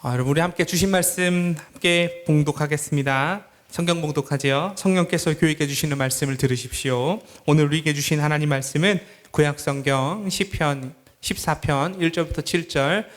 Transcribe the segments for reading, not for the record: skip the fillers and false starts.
여러분 우리 함께 주신 말씀 함께 봉독하겠습니다. 성경 봉독하지요. 성령께서 교육해 주시는 말씀을 들으십시오. 오늘 우리에게 주신 하나님 말씀은 구약성경 시편 14편 1절부터 7절,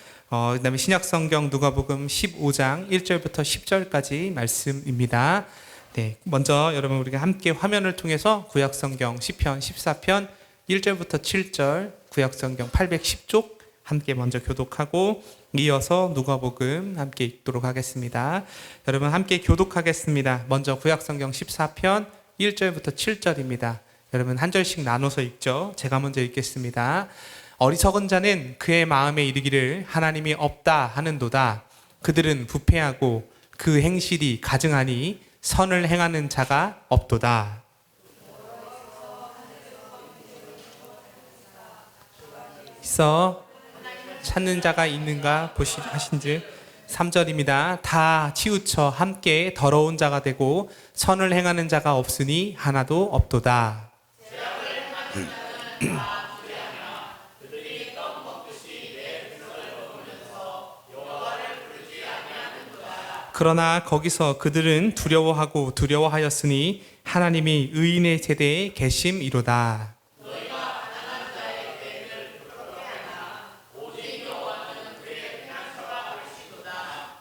그다음에 신약성경 누가복음 15장 1절부터 10절까지 말씀입니다. 네, 먼저 여러분 우리가 함께 화면을 통해서 구약성경 시편 14편 1절부터 7절, 구약성경 810쪽 함께 먼저 교독하고 이어서 누가복음 함께 읽도록 하겠습니다. 여러분 함께 교독하겠습니다. 먼저 구약성경 14편 1절부터 7절입니다. 여러분 한 절씩 나눠서 읽죠. 제가 먼저 읽겠습니다. 어리석은 자는 그의 마음에 이르기를 하나님이 없다 하는도다. 그들은 부패하고 그 행실이 가증하니 선을 행하는 자가 없도다. 있어 찾는 자가 있는가 하신즉 3절입니다. 다 치우쳐 함께 더러운 자가 되고 선을 행하는 자가 없으니 하나도 없도다. 그러나 거기서 그들은 두려워하고 두려워하였으니 하나님이 의인의 세대에 계심이로다.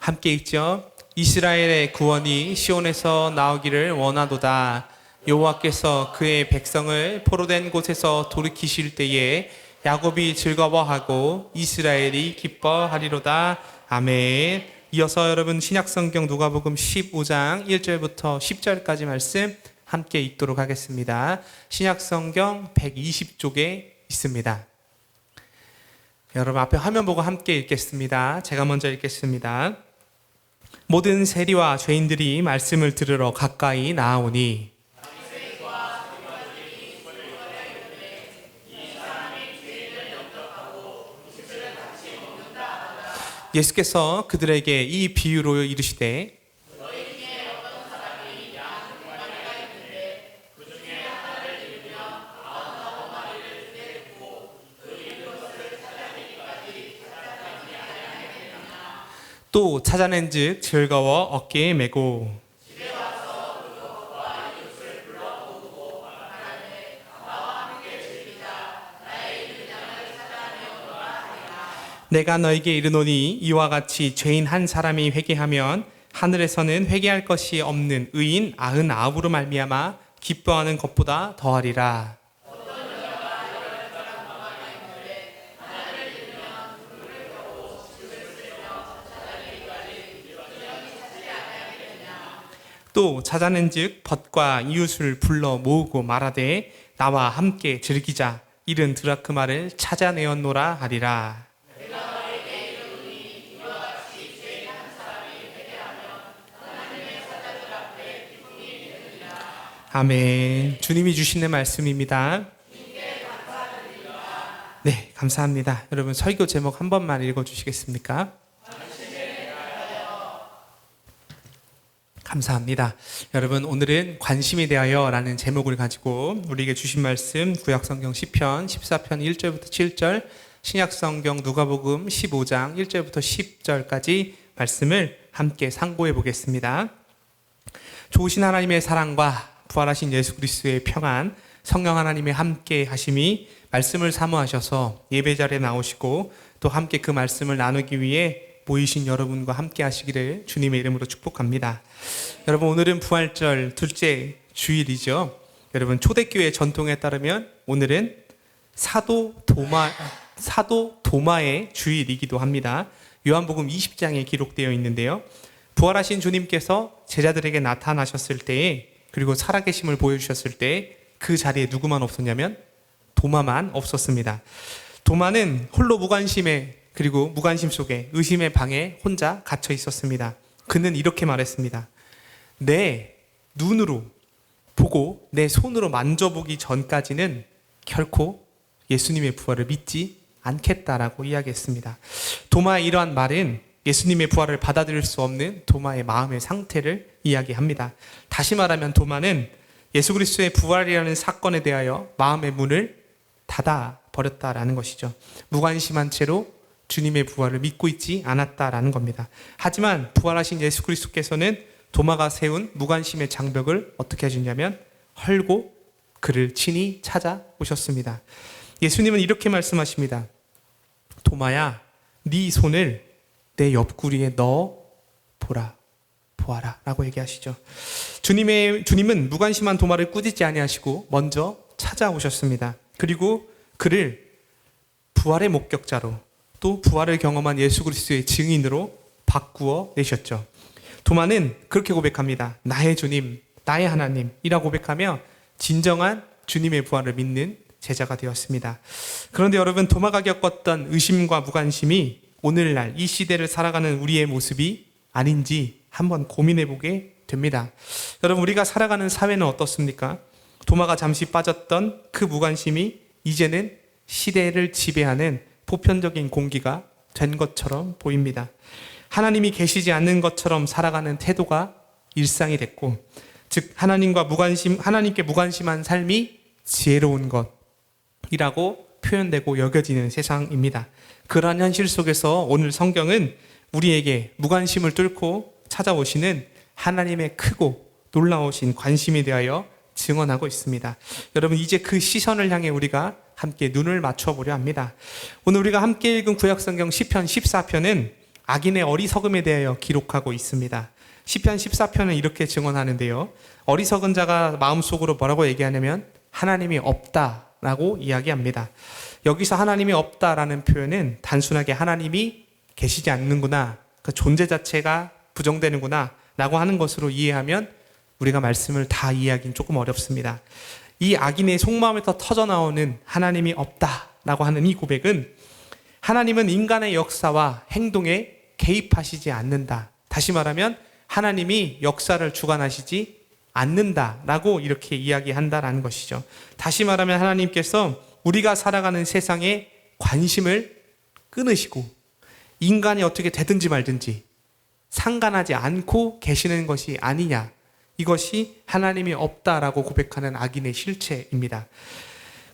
함께 읽죠. 이스라엘의 구원이 시온에서 나오기를 원하도다. 여호와께서 그의 백성을 포로된 곳에서 돌이키실 때에 야곱이 즐거워하고 이스라엘이 기뻐하리로다. 아멘. 이어서 여러분 신약성경 누가복음 15장 1절부터 10절까지 말씀 함께 읽도록 하겠습니다. 신약성경 120쪽에 있습니다. 여러분 앞에 화면 보고 함께 읽겠습니다. 제가 먼저 읽겠습니다. 모든 세리와 죄인들이 말씀을 들으러 가까이 나아오니 예수께서 그들에게 이 비유로 이르시되 또 찾아낸즉 즐거워 어깨에 메고 내가 너에게 이르노니 이와 같이 죄인 한 사람이 회개하면 하늘에서는 회개할 것이 없는 의인 99으로 말미암아 기뻐하는 것보다 더하리라. 또 찾아낸즉 벗과 이웃을 불러 모으고 말하되 나와 함께 즐기자. 이른 드라크마를 찾아내었노라 하리라. 아멘. 주님이 주시는 말씀입니다. 네, 감사합니다. 여러분 설교 제목 한 번만 읽어주시겠습니까? 감사합니다. 여러분 오늘은 관심에 대하여 라는 제목을 가지고 우리에게 주신 말씀 구약성경 시편 14편 1절부터 7절, 신약성경 누가복음 15장 1절부터 10절까지 말씀을 함께 상고해 보겠습니다. 좋으신 하나님의 사랑과 부활하신 예수 그리스도의 평안, 성령 하나님의 함께 하심이 말씀을 사모하셔서 예배 자리에 나오시고 또 함께 그 말씀을 나누기 위해 모이신 여러분과 함께 하시기를 주님의 이름으로 축복합니다. 여러분 오늘은 부활절 둘째 주일이죠. 여러분 초대교회 전통에 따르면 오늘은 사도 도마의 주일이기도 합니다. 요한복음 20장에 기록되어 있는데요. 부활하신 주님께서 제자들에게 나타나셨을 때에 그리고 살아계심을 보여주셨을 때 그 자리에 누구만 없었냐면 도마만 없었습니다. 도마는 홀로 그리고 무관심 속에 의심의 방에 혼자 갇혀 있었습니다. 그는 이렇게 말했습니다. 내 눈으로 보고 내 손으로 만져보기 전까지는 결코 예수님의 부활을 믿지 않겠다라고 이야기했습니다. 도마의 이러한 말은 예수님의 부활을 받아들일 수 없는 도마의 마음의 상태를 이야기합니다. 다시 말하면 도마는 예수 그리스도의 부활이라는 사건에 대하여 마음의 문을 닫아 버렸다라는 것이죠. 무관심한 채로 주님의 부활을 믿고 있지 않았다라는 겁니다. 하지만 부활하신 예수 그리스도께서는 도마가 세운 무관심의 장벽을 어떻게 해주냐면 헐고 그를 친히 찾아오셨습니다. 예수님은 이렇게 말씀하십니다. 도마야, 네 손을 내 옆구리에 넣어 보아라 라고 얘기하시죠. 주님은 무관심한 도마를 꾸짖지 아니하시고 먼저 찾아오셨습니다. 그리고 그를 부활의 목격자로 또 부활을 경험한 예수 그리스도의 증인으로 바꾸어 내셨죠. 도마는 그렇게 고백합니다. 나의 주님, 나의 하나님이라고 고백하며 진정한 주님의 부활을 믿는 제자가 되었습니다. 그런데 여러분, 도마가 겪었던 의심과 무관심이 오늘날 이 시대를 살아가는 우리의 모습이 아닌지 한번 고민해 보게 됩니다. 여러분, 우리가 살아가는 사회는 어떻습니까? 도마가 잠시 빠졌던 그 무관심이 이제는 시대를 지배하는 보편적인 공기가 된 것처럼 보입니다. 하나님이 계시지 않는 것처럼 살아가는 태도가 일상이 됐고, 즉 하나님께 무관심한 삶이 지혜로운 것이라고 표현되고 여겨지는 세상입니다. 그러한 현실 속에서 오늘 성경은 우리에게 무관심을 뚫고 찾아오시는 하나님의 크고 놀라우신 관심에 대하여 증언하고 있습니다. 여러분, 이제 그 시선을 향해 우리가 함께 눈을 맞춰보려 합니다. 오늘 우리가 함께 읽은 구약성경 시편 14편은 악인의 어리석음에 대하여 기록하고 있습니다. 시편 14편은 이렇게 증언하는데요. 어리석은 자가 마음속으로 뭐라고 얘기하냐면 하나님이 없다라고 이야기합니다. 여기서 하나님이 없다라는 표현은 단순하게 하나님이 계시지 않는구나, 그 존재 자체가 부정되는구나 라고 하는 것으로 이해하면 우리가 말씀을 다 이해하기는 조금 어렵습니다. 이 악인의 속마음에서 터져나오는 하나님이 없다라고 하는 이 고백은 하나님은 인간의 역사와 행동에 개입하시지 않는다. 다시 말하면 하나님이 역사를 주관하시지 않는다라고 이렇게 이야기한다라는 것이죠. 다시 말하면 하나님께서 우리가 살아가는 세상에 관심을 끊으시고 인간이 어떻게 되든지 말든지 상관하지 않고 계시는 것이 아니냐. 이것이 하나님이 없다라고 고백하는 악인의 실체입니다.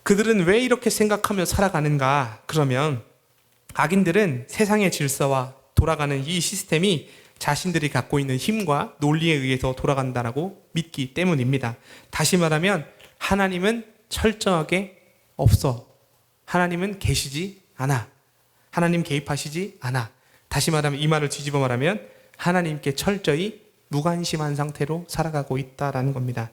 그들은 왜 이렇게 생각하며 살아가는가? 그러면 악인들은 세상의 질서와 돌아가는 이 시스템이 자신들이 갖고 있는 힘과 논리에 의해서 돌아간다라고 믿기 때문입니다. 다시 말하면 하나님은 철저하게 없어. 하나님은 계시지 않아. 하나님 개입하시지 않아. 다시 말하면 이 말을 뒤집어 말하면 하나님께 철저히 무관심한 상태로 살아가고 있다라는 겁니다.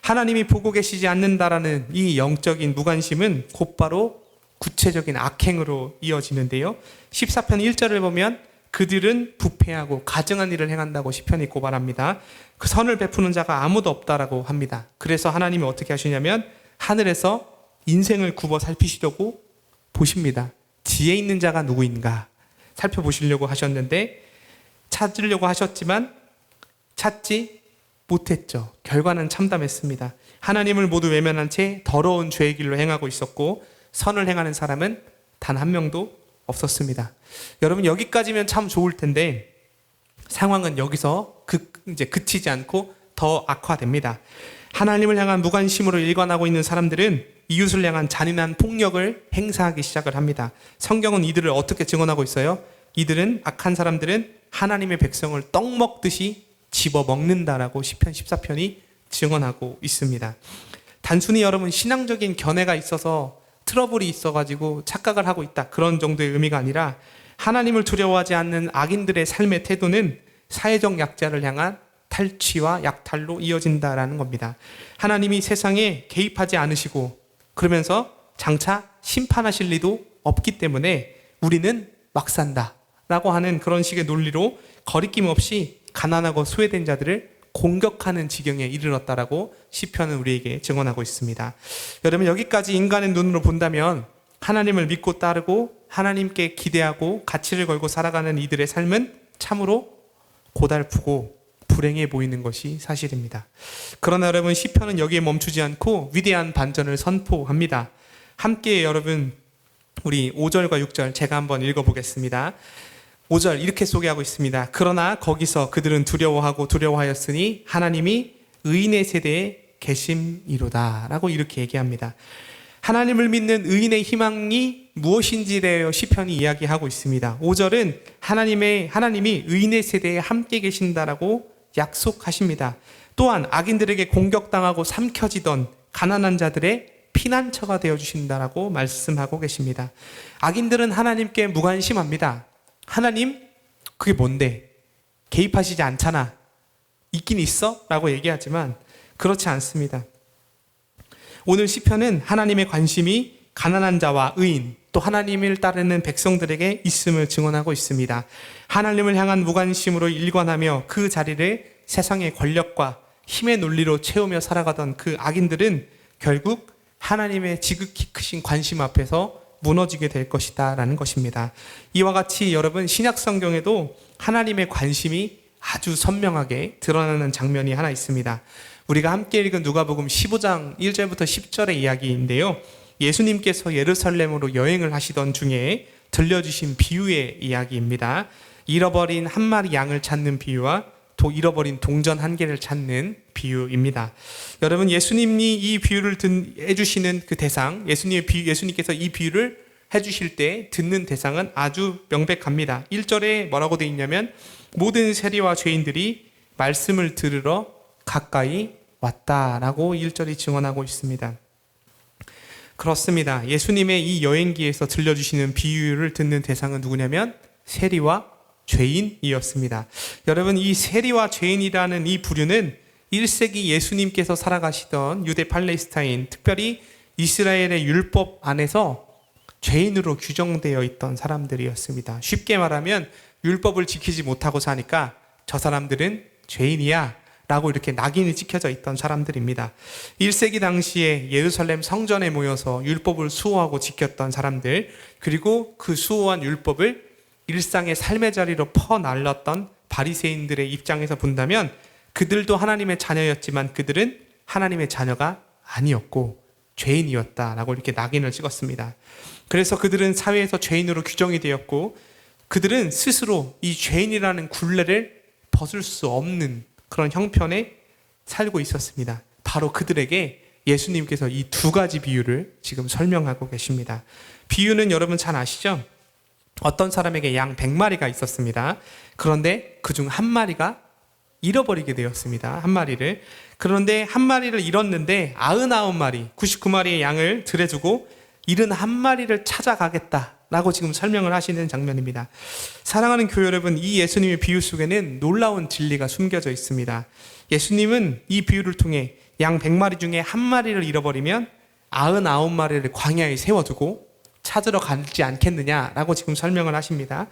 하나님이 보고 계시지 않는다라는 이 영적인 무관심은 곧바로 구체적인 악행으로 이어지는데요. 14편 1절을 보면 그들은 부패하고 가증한 일을 행한다고 시편이 고발합니다. 그 선을 베푸는 자가 아무도 없다라고 합니다. 그래서 하나님이 어떻게 하시냐면 하늘에서 인생을 굽어 살피시려고 보십니다. 지혜 있는 자가 누구인가 살펴보시려고 하셨는데 찾으려고 하셨지만 찾지 못했죠. 결과는 참담했습니다. 하나님을 모두 외면한 채 더러운 죄의 길로 행하고 있었고 선을 행하는 사람은 단 한 명도 없었습니다. 여러분, 여기까지면 참 좋을 텐데 상황은 여기서 이제 그치지 않고 더 악화됩니다. 하나님을 향한 무관심으로 일관하고 있는 사람들은 이웃을 향한 잔인한 폭력을 행사하기 시작을 합니다. 성경은 이들을 어떻게 증언하고 있어요? 이들은 악한 사람들은 하나님의 백성을 떡 먹듯이 집어먹는다라고 시편 14편이 증언하고 있습니다. 단순히 여러분 신앙적인 견해가 있어서 트러블이 있어가지고 착각을 하고 있다, 그런 정도의 의미가 아니라 하나님을 두려워하지 않는 악인들의 삶의 태도는 사회적 약자를 향한 탈취와 약탈로 이어진다라는 겁니다. 하나님이 세상에 개입하지 않으시고 그러면서 장차 심판하실 리도 없기 때문에 우리는 막 산다 라고 하는 그런 식의 논리로 거리낌 없이 가난하고 소외된 자들을 공격하는 지경에 이르렀다라고 시편은 우리에게 증언하고 있습니다. 여러분, 여기까지 인간의 눈으로 본다면 하나님을 믿고 따르고 하나님께 기대하고 가치를 걸고 살아가는 이들의 삶은 참으로 고달프고 불행해 보이는 것이 사실입니다. 그러나 여러분, 시편은 여기에 멈추지 않고 위대한 반전을 선포합니다. 함께 여러분 우리 5절과 6절 제가 한번 읽어보겠습니다. 5절 이렇게 소개하고 있습니다. 그러나 거기서 그들은 두려워하였으니 하나님이 의인의 세대에 계심이로다 라고 이렇게 얘기합니다. 하나님을 믿는 의인의 희망이 무엇인지에 대해 시편이 이야기하고 있습니다. 5절은 하나님이 의인의 세대에 함께 계신다라고 약속하십니다. 또한 악인들에게 공격당하고 삼켜지던 가난한 자들의 피난처가 되어주신다라고 말씀하고 계십니다. 악인들은 하나님께 무관심합니다. 하나님, 그게 뭔데? 개입하시지 않잖아. 있긴 있어? 라고 얘기하지만 그렇지 않습니다. 오늘 시편은 하나님의 관심이 가난한 자와 의인, 또 하나님을 따르는 백성들에게 있음을 증언하고 있습니다. 하나님을 향한 무관심으로 일관하며 그 자리를 세상의 권력과 힘의 논리로 채우며 살아가던 그 악인들은 결국 하나님의 지극히 크신 관심 앞에서 무너지게 될 것이다 라는 것입니다. 이와 같이 여러분, 신약 성경에도 하나님의 관심이 아주 선명하게 드러나는 장면이 하나 있습니다. 우리가 함께 읽은 누가복음 15장 1절부터 10절의 이야기인데요. 예수님께서 예루살렘으로 여행을 하시던 중에 들려주신 비유의 이야기입니다. 잃어버린 한 마리 양을 찾는 비유와 또 잃어버린 동전 한 개를 찾는 비유입니다. 여러분, 예수님이 이 비유를 해주시는 그 대상, 예수님께서 이 비유를 해주실 때 듣는 대상은 아주 명백합니다. 1절에 뭐라고 되어 있냐면 모든 세리와 죄인들이 말씀을 들으러 가까이 왔다라고 1절이 증언하고 있습니다. 그렇습니다. 예수님의 이 여행기에서 들려주시는 비유를 듣는 대상은 누구냐면 세리와 죄인이었습니다. 여러분, 이 세리와 죄인이라는 이 부류는 1세기 예수님께서 살아가시던 유대 팔레스타인, 특별히 이스라엘의 율법 안에서 죄인으로 규정되어 있던 사람들이었습니다. 쉽게 말하면 율법을 지키지 못하고 사니까 저 사람들은 죄인이야 라고 이렇게 낙인이 찍혀져 있던 사람들입니다. 1세기 당시에 예루살렘 성전에 모여서 율법을 수호하고 지켰던 사람들, 그리고 그 수호한 율법을 일상의 삶의 자리로 퍼날렸던 바리새인들의 입장에서 본다면 그들도 하나님의 자녀였지만 그들은 하나님의 자녀가 아니었고 죄인이었다라고 이렇게 낙인을 찍었습니다. 그래서 그들은 사회에서 죄인으로 규정이 되었고 그들은 스스로 이 죄인이라는 굴레를 벗을 수 없는 그런 형편에 살고 있었습니다. 바로 그들에게 예수님께서 이 두 가지 비유를 지금 설명하고 계십니다. 비유는 여러분 잘 아시죠? 어떤 사람에게 양 100마리가 있었습니다. 그런데 그중 한 마리가 잃어버리게 되었습니다. 한 마리를. 그런데 한 마리를 잃었는데 99마리, 99마리의 양을 들여 두고 71마리를 찾아가겠다라고 지금 설명을 하시는 장면입니다. 사랑하는 교회 여러분, 이 예수님의 비유 속에는 놀라운 진리가 숨겨져 있습니다. 예수님은 이 비유를 통해 양 100마리 중에 한 마리를 잃어버리면 99마리를 광야에 세워두고 찾으러 가지 않겠느냐라고 지금 설명을 하십니다.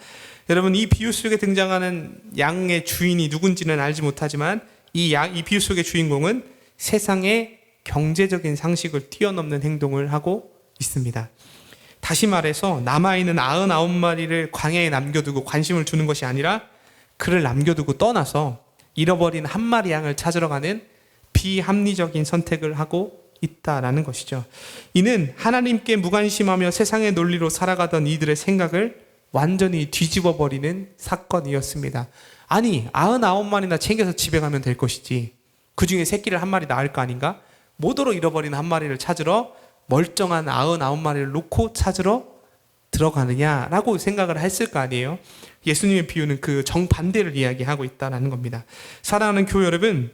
여러분, 이 비유 속에 등장하는 양의 주인이 누군지는 알지 못하지만 이 비유 속의 주인공은 세상의 경제적인 상식을 뛰어넘는 행동을 하고 있습니다. 다시 말해서 남아있는 99마리를 광야에 남겨두고 관심을 두는 것이 아니라 그를 남겨두고 떠나서 잃어버린 한 마리 양을 찾으러 가는 비합리적인 선택을 하고 있다라는 것이죠. 이는 하나님께 무관심하며 세상의 논리로 살아가던 이들의 생각을 완전히 뒤집어 버리는 사건이었습니다. 아니, 99마리나 챙겨서 집에 가면 될 것이지 그 중에 새끼를 한 마리 낳을 거 아닌가? 모도로 잃어버린 한 마리를 찾으러 멀쩡한 99마리를 놓고 찾으러 들어가느냐라고 생각을 했을 거 아니에요. 예수님의 비유는 그 정반대를 이야기하고 있다는 겁니다. 사랑하는 교회 여러분,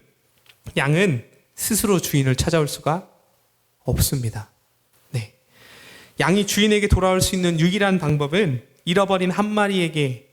양은 스스로 주인을 찾아올 수가 없습니다. 네. 양이 주인에게 돌아올 수 있는 유일한 방법은 잃어버린 한 마리에게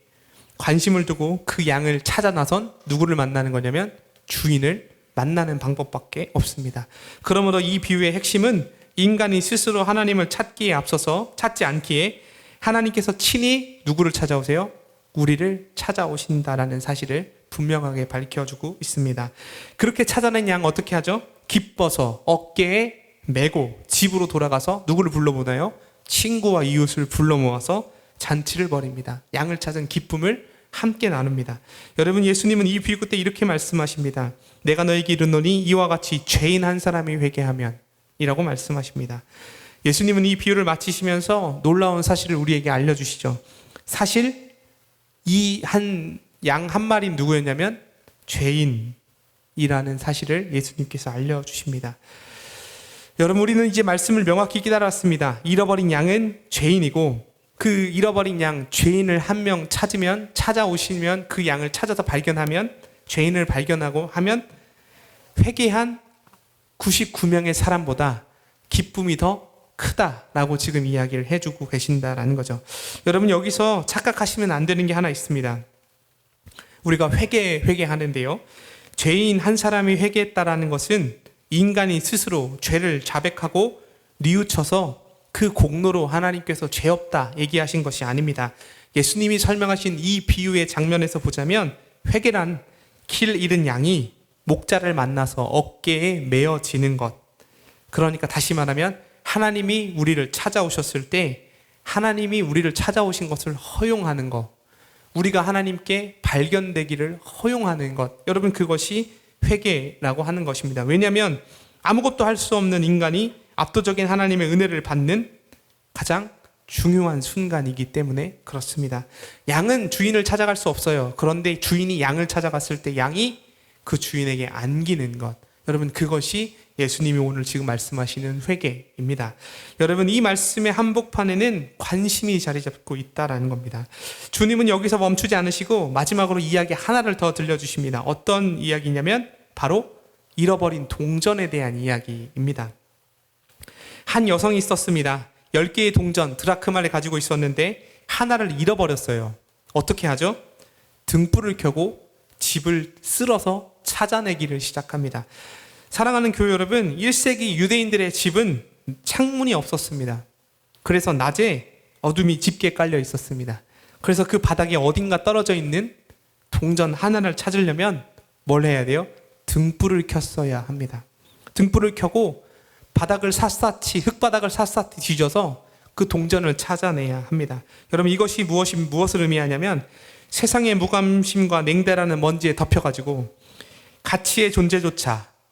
관심을 두고 그 양을 찾아 나선 누구를 만나는 거냐면 주인을 만나는 방법밖에 없습니다. 그러므로 이 비유의 핵심은 인간이 스스로 하나님을 찾기에 앞서서 찾지 않기에 하나님께서 친히 누구를 찾아오세요? 우리를 찾아오신다라는 사실을 분명하게 밝혀주고 있습니다. 그렇게 찾아낸 양 어떻게 하죠? 기뻐서 어깨에 메고 집으로 돌아가서 누구를 불러 모아요? 친구와 이웃을 불러 모아서 잔치를 벌입니다. 양을 찾은 기쁨을 함께 나눕니다. 여러분, 예수님은 이 비유 끝에 이렇게 말씀하십니다. 내가 너에게 이르노니 이와 같이 죄인 한 사람이 회개하면 이라고 말씀하십니다. 예수님은 이 비유를 마치시면서 놀라운 사실을 우리에게 알려주시죠. 사실 이 양 한 마리는 여러분, 우리는 이제 말씀을 명확히 깨달았습니다. 잃어버린 양은 죄인이고, 그 잃어버린 양, 죄인을 한 명 찾으면, 찾아오시면, 그 양을 찾아서 발견하면, 죄인을 발견하고 하면 회개한 99명의 사람보다 기쁨이 더 크다라고 지금 이야기를 해주고 계신다라는 거죠. 여러분, 여기서 착각하시면 안 되는 게 하나 있습니다. 우리가 회개하는데요, 죄인 한 사람이 회개했다라는 것은 인간이 스스로 죄를 자백하고 뉘우쳐서 그 공로로 하나님께서 죄 없다 얘기하신 것이 아닙니다. 예수님이 설명하신 이 비유의 장면에서 보자면, 회개란 길 잃은 양이 목자를 만나서 어깨에 메어지는 것. 그러니까 다시 말하면 하나님이 우리를 찾아오셨을 때 하나님이 우리를 찾아오신 것을 허용하는 것, 우리가 하나님께 발견되기를 허용하는 것, 여러분, 그것이 회개라고 하는 것입니다. 왜냐하면 아무것도 할 수 없는 인간이 압도적인 하나님의 은혜를 받는 가장 중요한 순간이기 때문에 그렇습니다. 양은 주인을 찾아갈 수 없어요. 그런데 주인이 양을 찾아갔을 때 양이 그 주인에게 안기는 것, 여러분, 그것이 예수님이 오늘 지금 말씀하시는 회개입니다. 여러분, 이 말씀의 한복판에는 관심이 자리 잡고 있다라는 겁니다. 주님은 여기서 멈추지 않으시고 마지막으로 이야기 하나를 더 들려주십니다. 어떤 이야기냐면 바로 잃어버린 동전에 대한 이야기입니다. 한 여성이 있었습니다. 10개의 동전, 드라크마를 가지고 있었는데 하나를 잃어버렸어요. 어떻게 하죠? 등불을 켜고 집을 쓸어서 찾아내기를 시작합니다. 사랑하는 교회 여러분, 1세기 유대인들의 집은 창문이 없었습니다. 그래서 낮에 어둠이 짙게 깔려 있었습니다. 그래서 그 바닥에 어딘가 떨어져 있는 동전 하나를 찾으려면 뭘 해야 돼요? 등불을 켰어야 합니다. 등불을 켜고 바닥을 샅샅이, 흙바닥을 샅샅이 뒤져서 그 동전을 찾아내야 합니다. 여러분, 이것이 무엇을 의미하냐면 세상의 무관심과 냉대라는 먼지에 덮여가지고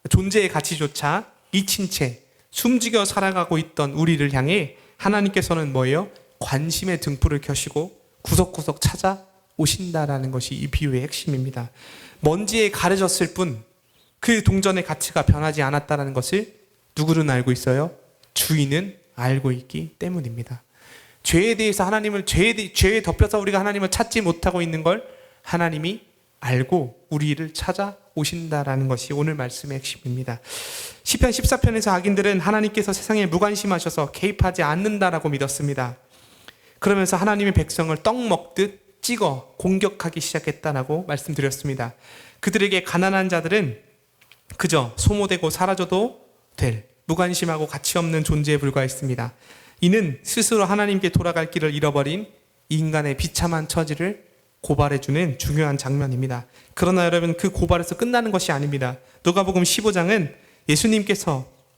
존재의 가치조차 잊힌 채 숨지겨 살아가고 있던 우리를 향해 하나님께서는 뭐예요? 관심의 등불을 켜시고 구석구석 찾아오신다라는 것이 이 비유의 핵심입니다. 먼지에 가려졌을 뿐 그 동전의 가치가 변하지 않았다는 것을 누구는 알고 있어요? 주인은 알고 있기 때문입니다. 죄에 대해서 죄에 덮여서 우리가 하나님을 찾지 못하고 있는 걸 하나님이 알고 우리를 찾아오신다라는 것이 오늘 말씀의 핵심입니다. 시편 14편에서 악인들은 하나님께서 세상에 무관심하셔서 개입하지 않는다라고 믿었습니다. 그러면서 하나님의 백성을 떡 먹듯 찍어 공격하기 시작했다라고 말씀드렸습니다. 그들에게 가난한 자들은 그저 소모되고 사라져도 될 무관심하고 가치 없는 존재에 불과했습니다. 이는 스스로 하나님께 돌아갈 길을 잃어버린 인간의 비참한 처지를 고발해주는 중요한 장면입니다. 그러나 여러분, 그 고발에서 끝나는 것이 아닙니다. 누가복음 15장은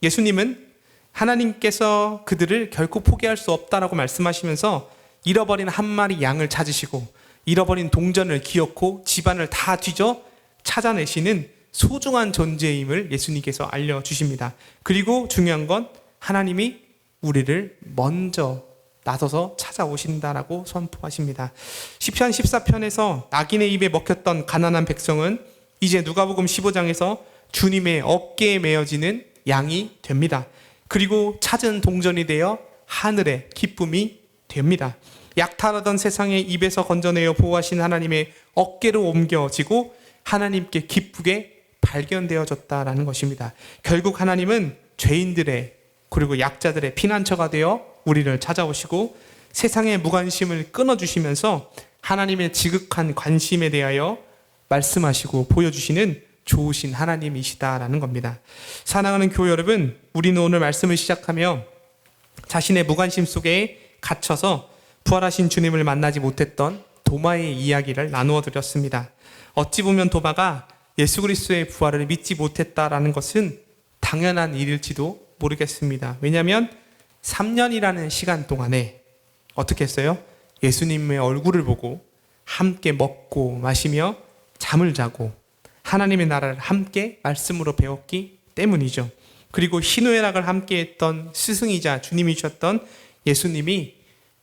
예수님은 하나님께서 그들을 결코 포기할 수 없다라고 말씀하시면서 잃어버린 한 마리 양을 찾으시고 잃어버린 동전을 기어코 집안을 다 뒤져 찾아내시는 소중한 존재임을 예수님께서 알려주십니다. 그리고 중요한 건 하나님이 우리를 먼저 나서서 찾아오신다라고 선포하십니다. 시편 14편에서 악인의 입에 먹혔던 가난한 백성은 이제 누가복음 15장에서 주님의 어깨에 메어지는 양이 됩니다. 그리고 찾은 동전이 되어 하늘의 기쁨이 됩니다. 약탈하던 세상의 입에서 건져내어 보호하신 하나님의 어깨로 옮겨지고 하나님께 기쁘게 발견되어졌다라는 것입니다. 결국 하나님은 죄인들의 그리고 약자들의 피난처가 되어 우리를 찾아오시고 세상의 무관심을 끊어주시면서 하나님의 지극한 관심에 대하여 말씀하시고 보여주시는 좋으신 하나님이시다라는 겁니다. 사랑하는 교회 여러분, 우리는 오늘 말씀을 시작하며 자신의 무관심 속에 갇혀서 부활하신 주님을 만나지 못했던 도마의 이야기를 나누어 드렸습니다. 어찌 보면 도마가 예수 그리스도의 부활을 믿지 못했다라는 것은 당연한 일일지도 모르겠습니다. 왜냐하면 3년이라는 시간 동안에 어떻게 했어요? 예수님의 얼굴을 보고 함께 먹고 마시며 잠을 자고 하나님의 나라를 함께 말씀으로 배웠기 때문이죠. 그리고 희노애락을 함께 했던 스승이자 주님이셨던 예수님이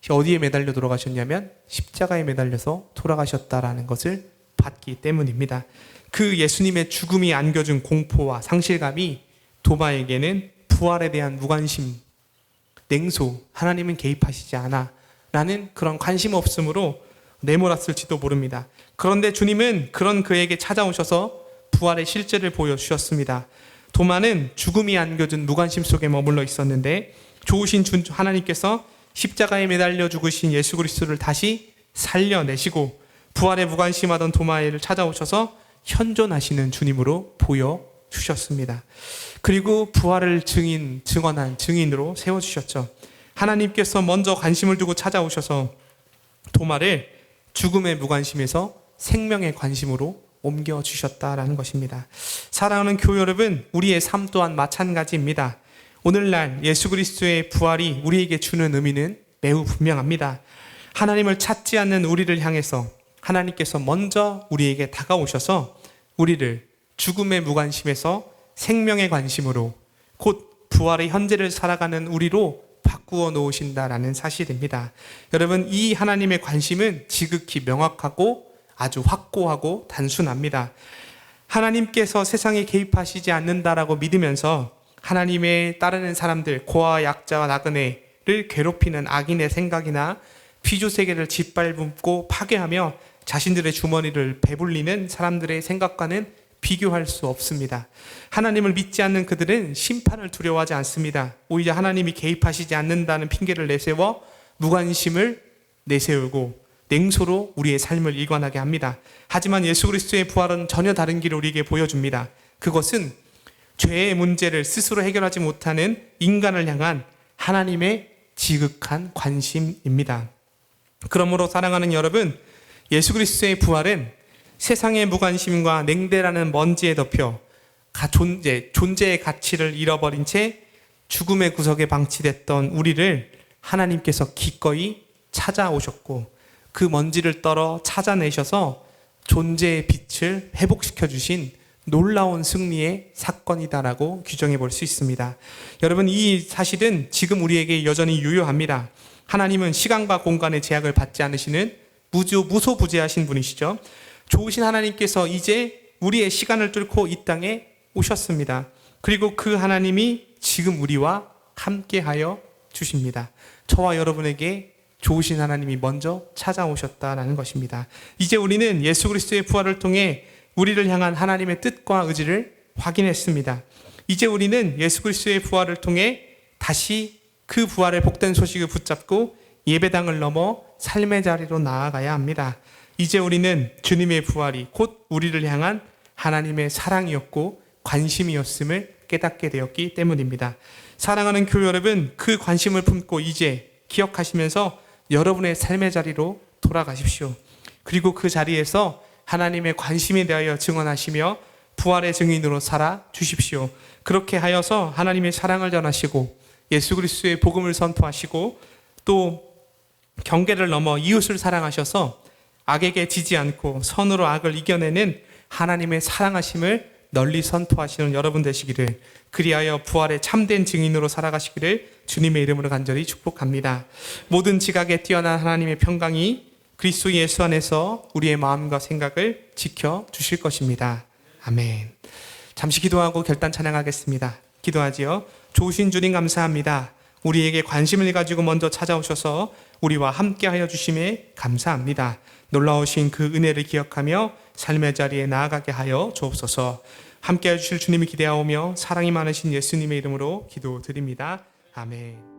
어디에 매달려 돌아가셨냐면 십자가에 매달려서 돌아가셨다라는 것을 봤기 때문입니다. 그 예수님의 죽음이 안겨준 공포와 상실감이 도마에게는 부활에 대한 무관심, 냉소, 하나님은 개입하시지 않아 라는 그런 관심 없음으로 내몰았을지도 모릅니다. 그런데 주님은 그런 그에게 찾아오셔서 부활의 실제를 보여주셨습니다. 도마는 죽음이 안겨준 무관심 속에 머물러 있었는데 좋으신 하나님께서 십자가에 매달려 죽으신 예수 그리스도를 다시 살려내시고 부활에 무관심하던 도마를 찾아오셔서 현존하시는 주님으로 보여주셨습니다. 그리고 부활을 증언한 증인으로 세워주셨죠. 하나님께서 먼저 관심을 두고 찾아오셔서 도마를 죽음의 무관심에서 생명의 관심으로 옮겨주셨다라는 것입니다. 사랑하는 교회 여러분, 우리의 삶 또한 마찬가지입니다. 오늘날 예수 그리스도의 부활이 우리에게 주는 의미는 매우 분명합니다. 하나님을 찾지 않는 우리를 향해서 하나님께서 먼저 우리에게 다가오셔서 우리를 죽음의 무관심에서 생명의 관심으로 곧 부활의 현재를 살아가는 우리로 바꾸어 놓으신다라는 사실입니다. 여러분, 이 하나님의 관심은 지극히 명확하고 아주 확고하고 단순합니다. 하나님께서 세상에 개입하시지 않는다라고 믿으면서 하나님의 따르는 사람들, 고아와 약자와 나그네를 괴롭히는 악인의 생각이나 피조세계를 짓밟고 파괴하며 자신들의 주머니를 배불리는 사람들의 생각과는 비교할 수 없습니다. 하나님을 믿지 않는 그들은 심판을 두려워하지 않습니다. 오히려 하나님이 개입하시지 않는다는 핑계를 내세워 무관심을 내세우고 냉소로 우리의 삶을 일관하게 합니다. 하지만 예수 그리스도의 부활은 전혀 다른 길을 우리에게 보여줍니다. 그것은 죄의 문제를 스스로 해결하지 못하는 인간을 향한 하나님의 지극한 관심입니다. 그러므로 사랑하는 여러분, 예수 그리스도의 부활은 세상의 무관심과 냉대라는 먼지에 덮여 존재의 가치를 잃어버린 채 죽음의 구석에 방치됐던 우리를 하나님께서 기꺼이 찾아오셨고 그 먼지를 떨어 찾아내셔서 존재의 빛을 회복시켜 주신 놀라운 승리의 사건이다라고 규정해 볼 수 있습니다. 여러분, 이 사실은 지금 우리에게 여전히 유효합니다. 하나님은 시간과 공간의 제약을 받지 않으시는 무소부재하신 분이시죠. 좋으신 하나님께서 이제 우리의 시간을 뚫고 이 땅에 오셨습니다. 그리고 그 하나님이 지금 우리와 함께하여 주십니다. 저와 여러분에게 좋으신 하나님이 먼저 찾아오셨다라는 것입니다. 이제 우리는 예수 그리스도의 부활을 통해 우리를 향한 하나님의 뜻과 의지를 확인했습니다. 이제 우리는 예수 그리스도의 부활을 통해 다시 그 부활의 복된 소식을 붙잡고 예배당을 넘어 삶의 자리로 나아가야 합니다. 이제 우리는 주님의 부활이 곧 우리를 향한 하나님의 사랑이었고 관심이었음을 깨닫게 되었기 때문입니다. 사랑하는 교회 여러분, 그 관심을 품고 이제 기억하시면서 여러분의 삶의 자리로 돌아가십시오. 그리고 그 자리에서 하나님의 관심에 대하여 증언하시며 부활의 증인으로 살아 주십시오. 그렇게 하여서 하나님의 사랑을 전하시고 예수 그리스도의 복음을 선포하시고 또 경계를 넘어 이웃을 사랑하셔서 악에게 지지 않고 선으로 악을 이겨내는 하나님의 사랑하심을 널리 선포하시는 여러분 되시기를, 그리하여 부활의 참된 증인으로 살아가시기를 주님의 이름으로 간절히 축복합니다. 모든 지각에 뛰어난 하나님의 평강이 그리스도 예수 안에서 우리의 마음과 생각을 지켜주실 것입니다. 아멘. 잠시 기도하고 결단 찬양하겠습니다. 기도하지요. 좋으신 주님 감사합니다. 우리에게 관심을 가지고 먼저 찾아오셔서 우리와 함께하여 주심에 감사합니다. 놀라우신 그 은혜를 기억하며 삶의 자리에 나아가게 하여 주옵소서. 함께해 주실 주님을 기대하오며 사랑이 많으신 예수님의 이름으로 기도드립니다. 아멘.